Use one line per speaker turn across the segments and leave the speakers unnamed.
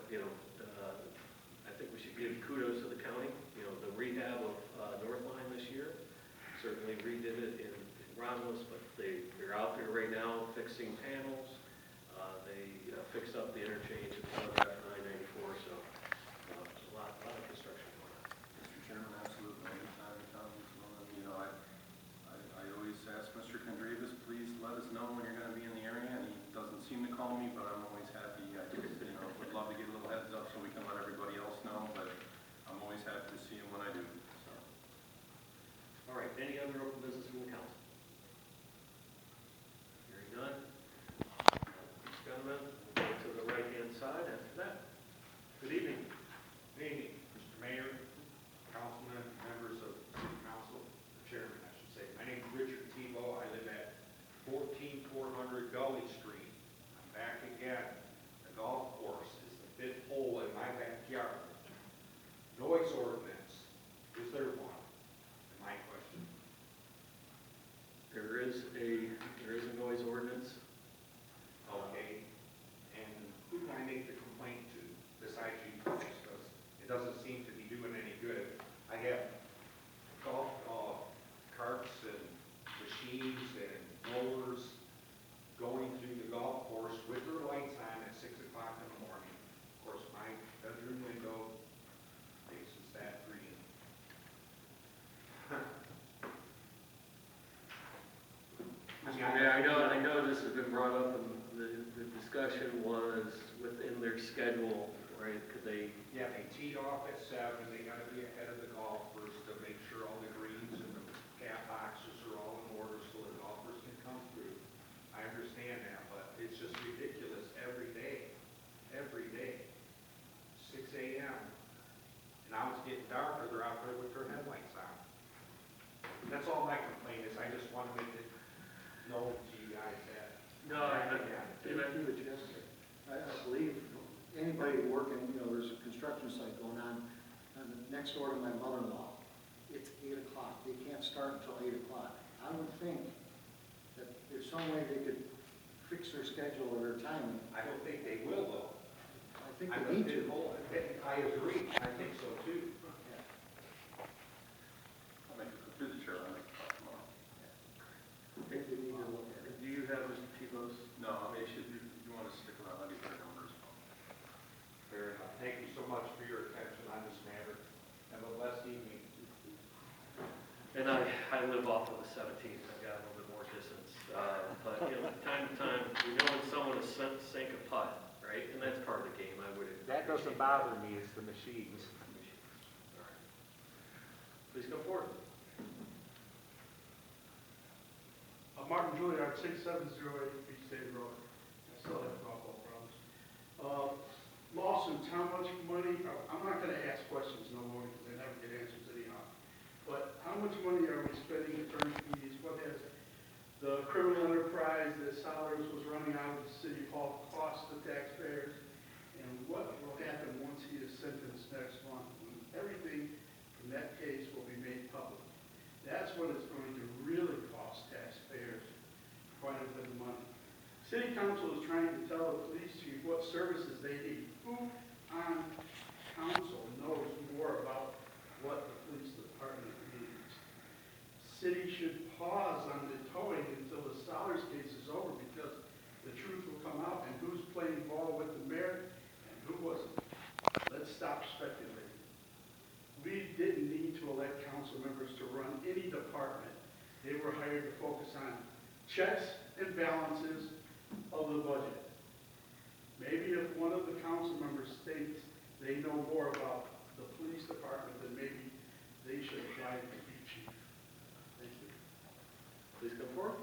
I think we should give kudos to the county. The rehab of North Line this year, certainly redid it in Romulus, but they're out there right now fixing panels. They fixed up the interchange at the Telegraph 994, so a lot of construction going on.
Mr. Chairman, absolutely. I always ask Mr. Condrevis, please let us know when you're going to be in the area, and he doesn't seem to call me, but I'm always happy. I just, would love to get a little heads up so we can let everybody else know, but I'm always happy to see him when I do. So.
All right, any other open business from the council? Hearing none. Gentlemen, we'll go to the right-hand side after that. Good evening.
Good evening, Mr. Mayor, councilmen, members of city council, or chairman, I should say. My name is Richard Tebow. I live at 14400 Gully Street. I'm back again. The golf course is the fifth hole in my backyard. Noise ordinance, is there one? My question.
There is a noise ordinance.
Okay. And who can I make the complaint to besides you folks? Because it doesn't seem to be doing any good. I have golf carts and machines and blowers going through the golf course with their lights on at 6 o'clock in the morning. Of course, my bedroom window faces that green.
Yeah, I know this has been brought up, and the discussion was within their schedule, right? Could they?
Yeah, they teed off at 7. They got to be ahead of the golfers to make sure all the greens and the cap boxes are all in order so the golfers can come through. I understand that, but it's just ridiculous every day. 6 a.m. And now it's getting darker. They're out there with their headlights on. That's all my complaint is. I just want to make it known to you guys that.
No, I
believe anybody working, there's a construction site going on next door to my mother-in-law. It's 8 o'clock. They can't start until 8 o'clock. I would think that there's some way they could fix their schedule or their timing.
I don't think they will, though.
I think they need to.
I agree. I think so, too.
I'll make it through the chair. I'll make a call tomorrow.
I think they need to look at it.
Do you have Mr. Tebow's?
No, I mean, you want to stick around, I'll get their numbers.
Fair enough. Thank you so much for your attention on this matter. Have a blessed evening.
And I live off of the 17th. I've got a little bit more distance. But time to time, we know when someone has sink a putt, right? And that's part of the game. I would.
That doesn't bother me. It's the machines.
All right. Please come forward.
Martin Juilliard, 6708 Beach State Road. I still have golf problems. Lawsuits, how much money, I'm not going to ask questions no more because I never get answers anyhow. But how much money are we spending attorney fees? What has the criminal enterprise that Solers was running out of the city hall cost the taxpayers? And what will happen once he is sentenced next month? Everything from that case will be made public. That's what it's going to really cost taxpayers quite a bit of money. City council is trying to tell the police chief what services they need. Who on council knows more about what the police department needs? City should pause on the towing until the Solers case is over because the truth will come out and who's playing ball with the mayor and who wasn't. Let's stop speculating. We didn't need to elect council members to run any department. They were hired to focus on checks and balances of the budget. Maybe if one of the council members thinks they know more about the police department, then maybe they should apply to be chief. Thank you.
Please come forward.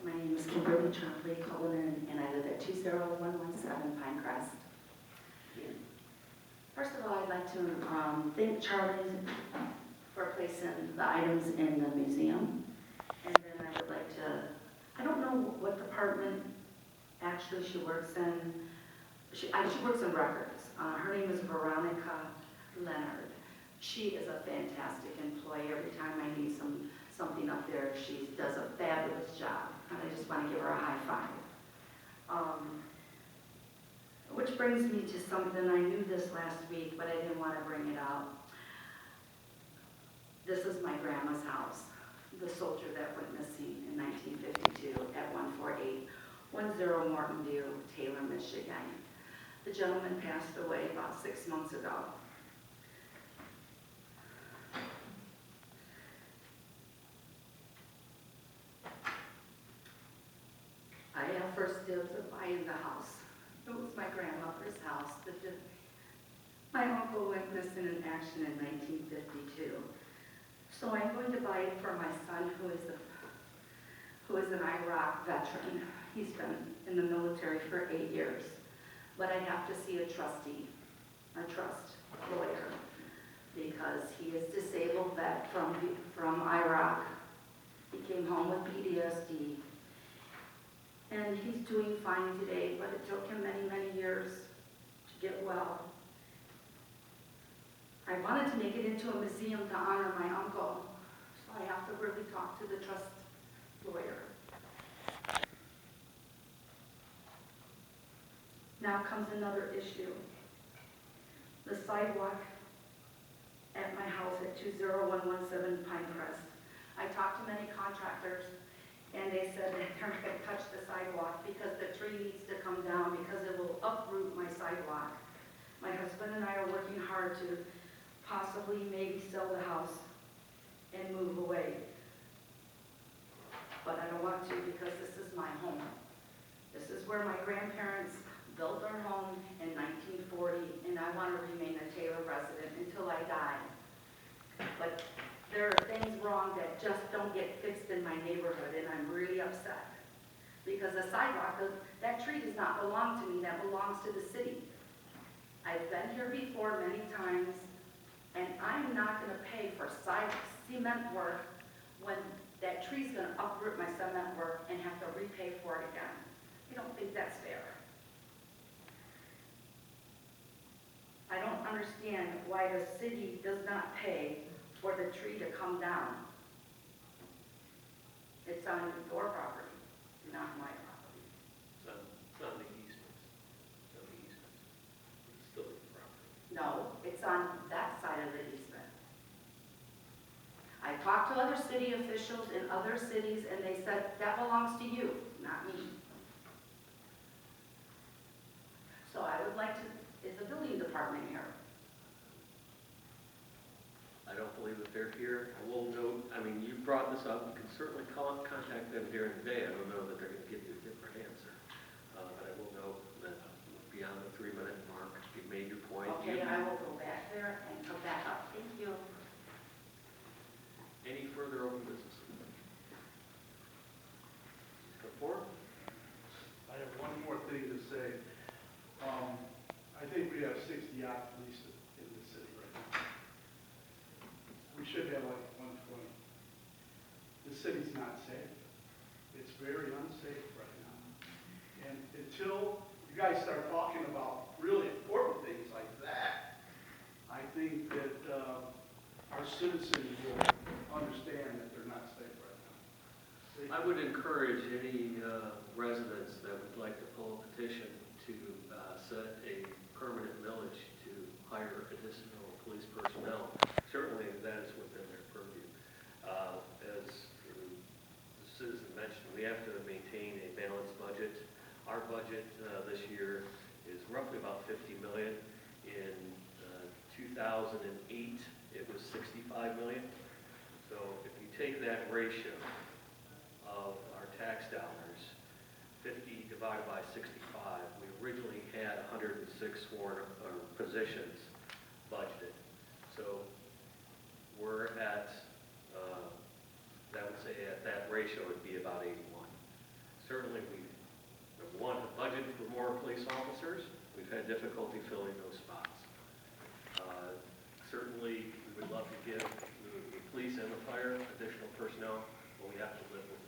My name is Kimberly Chopley Cullinan, and I live at 20117 Pinecrest. First of all, I'd like to thank Charlie for placing the items in the museum. And then I would like to, I don't know what department actually she works in. She works in records. Her name is Veronica Leonard. She is a fantastic employee. Every time I need some something up there. She does a fabulous job, and I just want to give her a high five. Which brings me to something, I knew this last week, but I didn't want to bring it up. This is my grandma's house, the soldier that went missing in 1952 at 14810 Morton View, Taylor, Michigan. The gentleman passed away about 6 months ago. I have first dibs of buying the house. It was my grandmother's house. My uncle went missing in action in 1952. So I'm going to buy it for my son, who is an Iraq veteran. He's been in the military for 8 years. But I have to see a trust lawyer, because he is disabled vet from Iraq. He came home with PTSD. And he's doing fine today, but it took him many, many years to get well. I wanted to make it into a museum to honor my uncle, so I have to really talk to the trust lawyer. Now comes another issue. The sidewalk at my house at 20117 Pinecrest. I talked to many contractors, and they said they weren't going to touch the sidewalk because the tree needs to come down because it will uproot my sidewalk. My husband and I are working hard to possibly maybe sell the house and move away. But I don't want to, because this is my home. This is where my grandparents built their home in 1940, and I want to remain a Taylor resident until I die. But there are things wrong that just don't get fixed in my neighborhood, and I'm really upset. Because the sidewalk, that tree does not belong to me, that belongs to the city. I've been here before many times, and I'm not gonna pay for cement work when that tree's gonna uproot my cement work and have to repay for it again. I don't think that's fair. I don't understand why the city does not pay for the tree to come down. It's on your property, not my property.
It's on the easements. It's on the easements. It's still your property.
No, it's on that side of the easement. I talked to other city officials in other cities, and they said, that belongs to you, not me. So I would like to, is the building department here?
I don't believe that they're here. I will note, I mean, you brought this up, you can certainly contact them during the day. I don't know that they're going to give you a different answer. But I will note that beyond the 3-minute mark, you've made your point.
Okay, I will go back there and come back up. Thank you.
Any further open business? Go forward.
I have one more thing to say. I think we have 60-odd police in the city right now. We should have like 120. The city's not safe. It's very unsafe right now. And until you guys start talking about really important things like that, I think that our citizens will understand that they're not safe right now.
I would encourage any residents that would like to pull a petition to set a permanent millage to hire additional police personnel. Certainly that is within their purview. As the citizen mentioned, we have to maintain a balanced budget. Our budget this year is roughly about $50 million. In 2008, it was $65 million. So if you take that ratio of our tax dollars, 50 divided by 65, we originally had 106 sworn positions budgeted. So we're at, I would say at that ratio would be about 81. Certainly we, number one, have budgeted for more police officers. We've had difficulty filling those spots. Certainly we would love to give the police and the fire additional personnel, but we have to live with